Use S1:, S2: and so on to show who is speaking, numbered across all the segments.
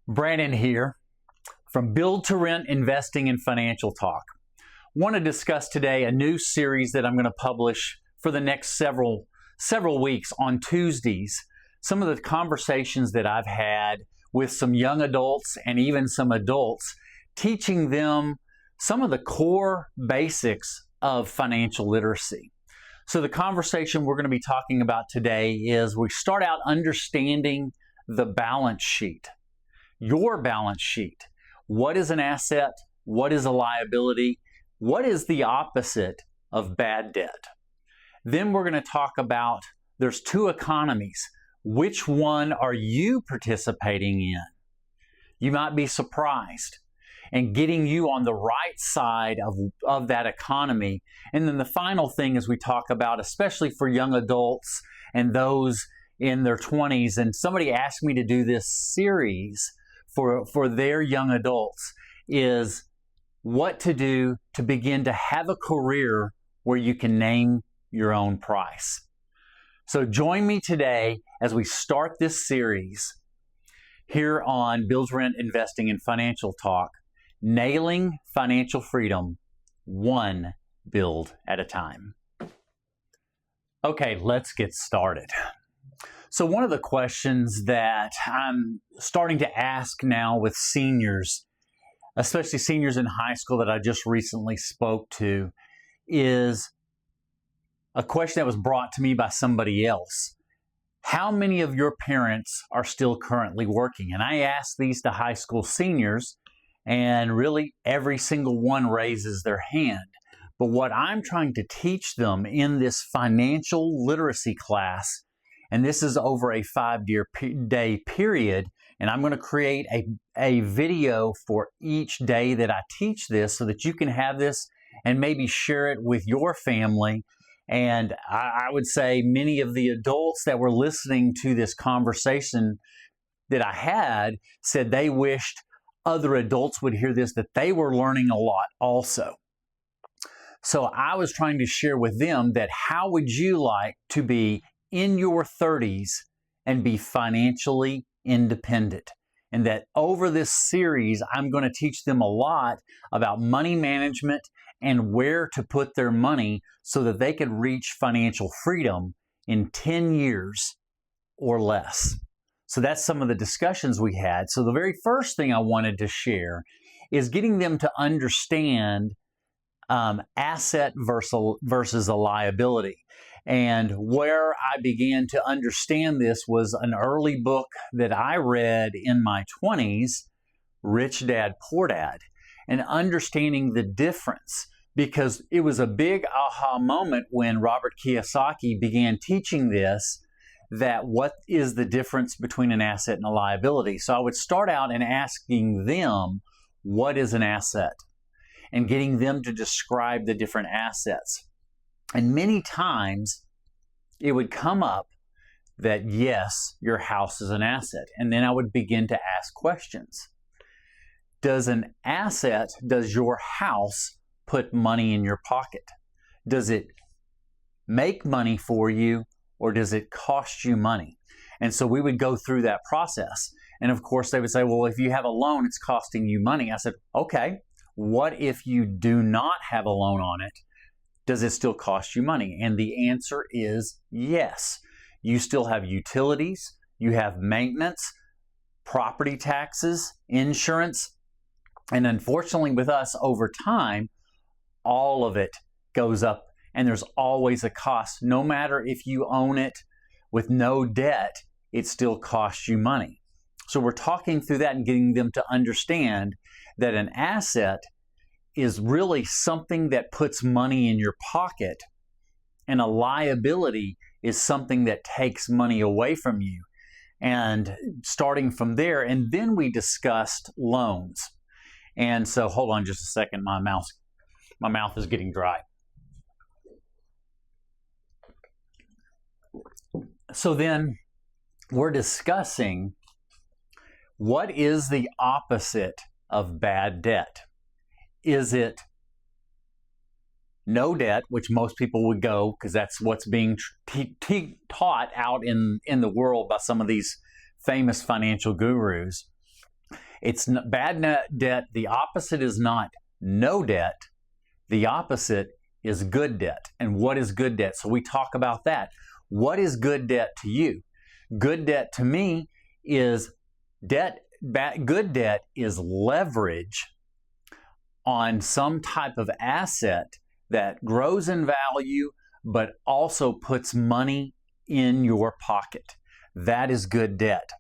S1: Brandon here from Build to Rent Investing and Financial Talk. Want to discuss today a new series that I'm going to publish for the next several weeks on Tuesdays. Some of the conversations that I've had with some young adults and even some adults, teaching them some of the core basics of financial literacy. So the conversation we're going to be talking about today is we start out understanding the balance sheet. Your balance sheet. What is an asset? What is a liability? What is the opposite of bad debt? Then we're going to talk about there's two economies. Which one are you participating in? You might be surprised. And getting you on the right side of that economy. And then the final thing is we talk about, especially for young adults and those in their 20s, and somebody asked me to do this series for their young adults, is what to do to begin to have a career where you can name your own price. So join me today as we start this series here on Build to Rent Investing and Financial Talk, nailing financial freedom one build at a time. Okay, let's get started. So one of the questions that I'm starting to ask now with seniors, especially seniors in high school that I just recently spoke to, is a question that was brought to me by somebody else. How many of your parents are still currently working? And I ask these to high school seniors, and really every single one raises their hand. But what I'm trying to teach them in this financial literacy class, and this is over a 5-day period, and I'm going to create a video for each day that I teach this so that you can have this and maybe share it with your family. And I would say many of the adults that were listening to this conversation that I had said they wished other adults would hear this, that they were learning a lot also. So I was trying to share with them that how would you like to be in your 30s and be financially independent? And that over this series, I'm going to teach them a lot about money management and where to put their money so that they could reach financial freedom in 10 years or less. So that's some of the discussions we had. So the very first thing I wanted to share is getting them to understand asset versus a liability. And where I began to understand this was an early book that I read in my 20s, Rich Dad, Poor Dad, and understanding the difference, because it was a big aha moment when Robert Kiyosaki began teaching this, that what is the difference between an asset and a liability. So I would start out in asking them, what is an asset? And getting them to describe the different assets. And many times it would come up that yes, your house is an asset. And then I would begin to ask questions. Does your house put money in your pocket? Does it make money for you, or does it cost you money? And so we would go through that process. And of course they would say, well, if you have a loan, it's costing you money. I said, okay, what if you do not have a loan on it? Does it still cost you money? And the answer is yes. You still have utilities, you have maintenance, property taxes, insurance, and unfortunately with us over time, all of it goes up, and there's always a cost. No matter if you own it with no debt, it still costs you money. So we're talking through that and getting them to understand that an asset is really something that puts money in your pocket, and a liability is something that takes money away from you. And starting from there, and then we discussed loans. And so hold on just a second, my mouth is getting dry. So then we're discussing what is the opposite of bad debt. Is it no debt, which most people would go because that's what's being taught out in the world by some of these famous financial gurus? It's not, bad debt, the opposite is not no debt. The opposite is good debt. And what is good debt? So we talk about that. What is good debt to you? Good debt to me is debt. Good debt is leverage on some type of asset that grows in value, but also puts money in your pocket. That is good debt.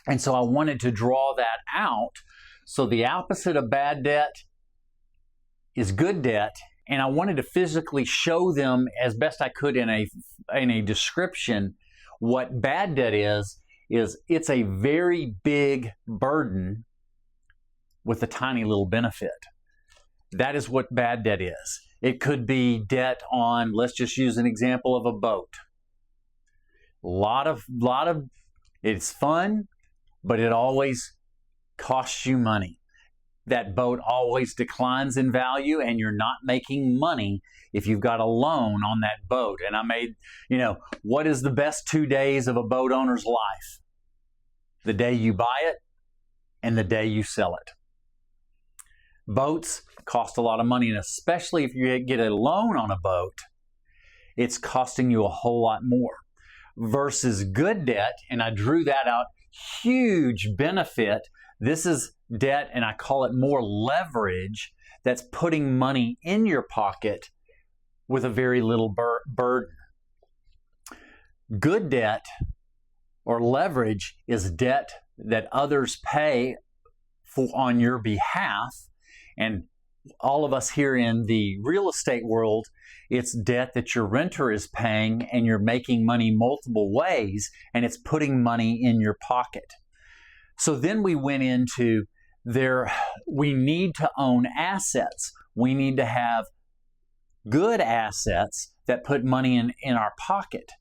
S1: And so I wanted to draw that out. So the opposite of bad debt is good debt. And I wanted to physically show them as best I could in a description what bad debt is it's a very big burden with a tiny little benefit. That is what bad debt is. It could be debt on, let's just use an example of a boat. It's fun, but it always costs you money. That boat always declines in value, and you're not making money if you've got a loan on that boat. And I made, what is the best 2 days of a boat owner's life? The day you buy it and the day you sell it. Boats cost a lot of money, and especially if you get a loan on a boat, it's costing you a whole lot more. Versus good debt, and I drew that out, huge benefit. This is debt, and I call it more leverage, that's putting money in your pocket with a very little burden. Good debt or leverage is debt that others pay for on your behalf. And all of us here in the real estate world, it's debt that your renter is paying, and you're making money multiple ways, and it's putting money in your pocket. So then we went into we need to own assets. We need to have good assets that put money in our pocket.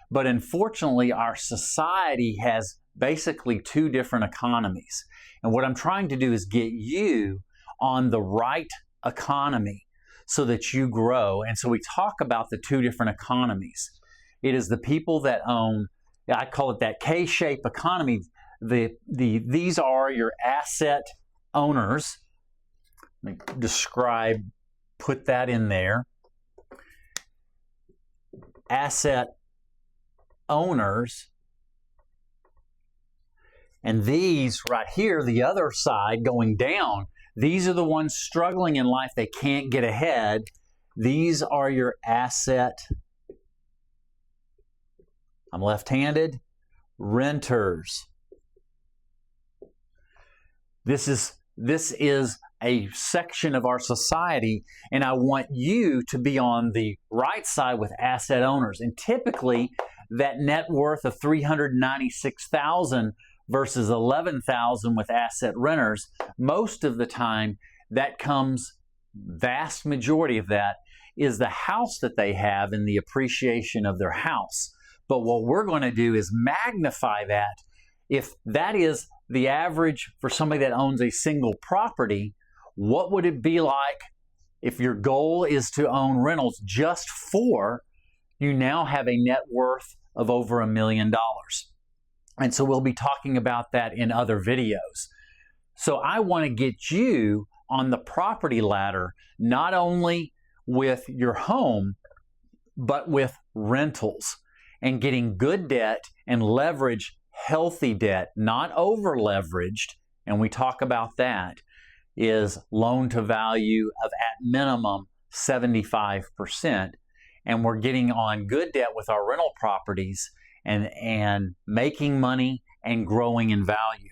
S1: But unfortunately, our society has basically two different economies. And what I'm trying to do is get you on the right economy so that you grow. And so we talk about the two different economies. It is the people that own, I call it that K-shaped economy. These are your asset owners. Let me put that in there. Asset owners. And these right here, the other side going down, these are the ones struggling in life. They can't get ahead. These are your asset, I'm left-handed, renters. This is a section of our society, and I want you to be on the right side with asset owners. And typically, that net worth of $396,000 versus $11,000 with asset renters, most of the time, vast majority of that is the house that they have and the appreciation of their house. But what we're going to do is magnify that. If that is the average for somebody that owns a single property, what would it be like if your goal is to own rentals just for, you now have a net worth of over $1 million. And so we'll be talking about that in other videos. So I want to get you on the property ladder, not only with your home, but with rentals, and getting good debt and leverage healthy debt, not over leveraged. And we talk about that, is loan to value of at minimum 75%. And we're getting on good debt with our rental properties and making money and growing in value.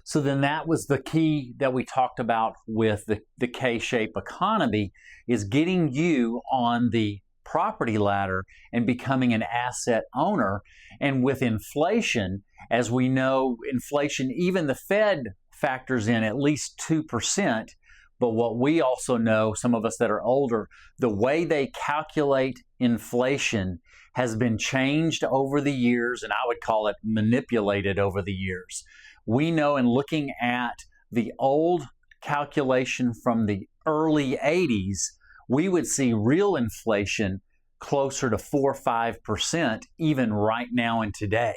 S1: So then that was the key that we talked about with the K-shaped economy, is getting you on the property ladder and becoming an asset owner. And with inflation, as we know, inflation, even the Fed factors in at least 2%. But what we also know, some of us that are older, the way they calculate inflation has been changed over the years, and I would call it manipulated over the years. We know, in looking at the old calculation from the early 80s, we would see real inflation closer to 4 or 5% even right now and today.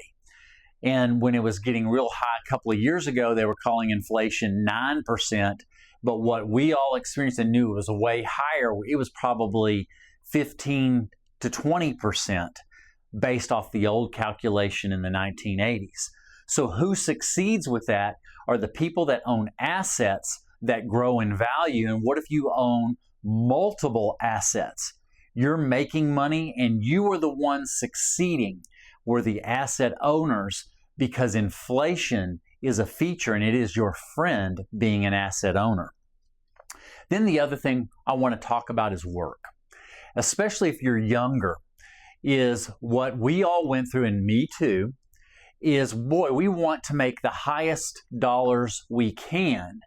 S1: And when it was getting real high a couple of years ago, they were calling inflation 9%. But what we all experienced and knew was way higher. It was probably 15 to 20% based off the old calculation in the 1980s. So who succeeds with that are the people that own assets that grow in value. And what if you own multiple assets? You're making money and you are the ones succeeding. We're the asset owners because inflation is a feature and it is your friend being an asset owner. Then the other thing I want to talk about is work, especially if you're younger, is what we all went through, and me too, is boy, we want to make the highest dollars we can.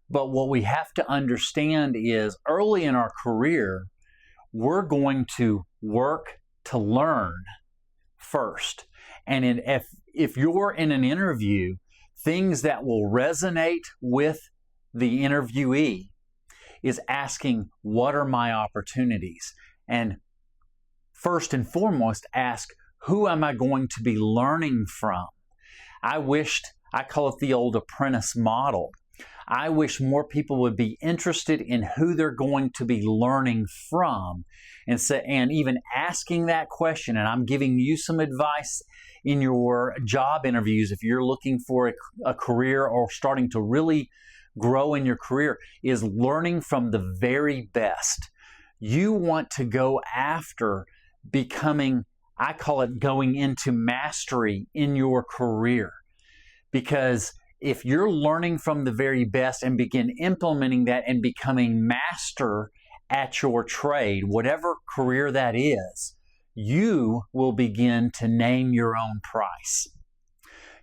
S1: But what we have to understand is early in our career, we're going to work to learn first. And if you're in an interview, things that will resonate with the interviewee is asking, what are my opportunities? And first and foremost, ask, who am I going to be learning from? I call it the old apprentice model. I wish more people would be interested in who they're going to be learning from, and even asking that question. And I'm giving you some advice in your job interviews if you're looking for a career or starting to really grow in your career, is learning from the very best. You want to go after becoming, I call it going into mastery in your career. Because if you're learning from the very best and begin implementing that and becoming master at your trade, whatever career that is, you will begin to name your own price.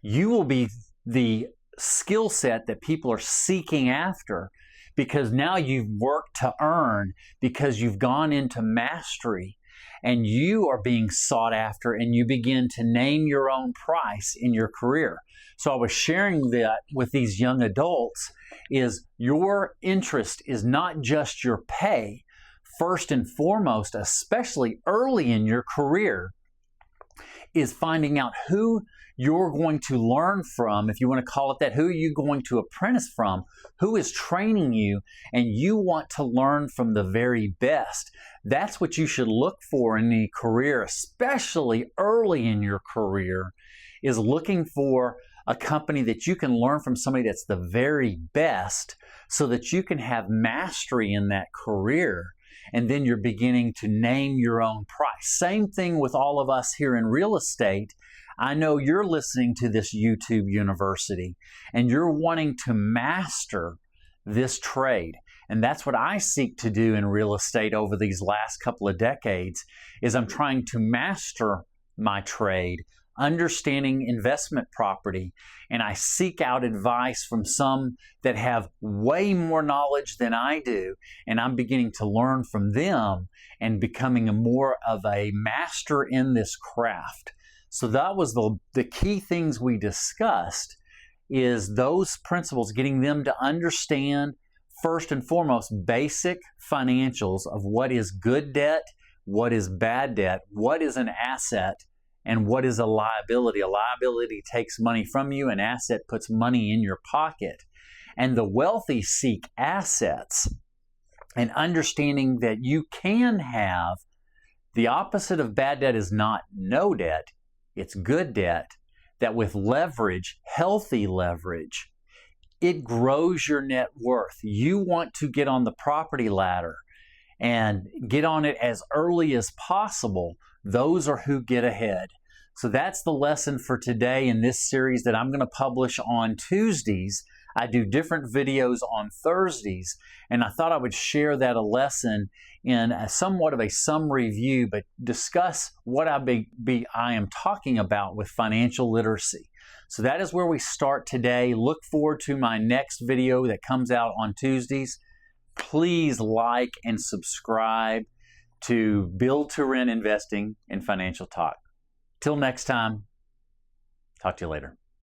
S1: You will be the skill set that people are seeking after because now you've worked to earn, because you've gone into mastery and you are being sought after, and you begin to name your own price in your career. So I was sharing that with these young adults, is your interest is not just your pay. First and foremost, especially early in your career, is finding out who you're going to learn from, if you want to call it that. Who are you going to apprentice from? Who is training you? And you want to learn from the very best. That's what you should look for in a career, especially early in your career, is looking for a company that you can learn from somebody that's the very best so that you can have mastery in that career. And then you're beginning to name your own price. Same thing with all of us here in real estate. I know you're listening to this YouTube university and you're wanting to master this trade. And that's what I seek to do in real estate over these last couple of decades, is I'm trying to master my trade, understanding investment property, and I seek out advice from some that have way more knowledge than I do, and I'm beginning to learn from them and becoming more of a master in this craft. So that was the key things we discussed, is those principles, getting them to understand first and foremost basic financials of what is good debt, what is bad debt, what is an asset, and what is a liability. A liability takes money from you, an asset puts money in your pocket. And the wealthy seek assets, and understanding that you can have, the opposite of bad debt is not no debt, it's good debt, that with leverage, healthy leverage, it grows your net worth. You want to get on the property ladder and get on it as early as possible. Those are who get ahead. So that's the lesson for today in this series that I'm going to publish on Tuesdays. I do different videos on Thursdays, and I thought I would share that a lesson in somewhat of a summary view, but discuss what I am talking about with financial literacy. So that is where we start today. Look forward to my next video that comes out on Tuesdays. Please like and subscribe to Build to Rent Investing and Financial Talk. Till next time, talk to you later.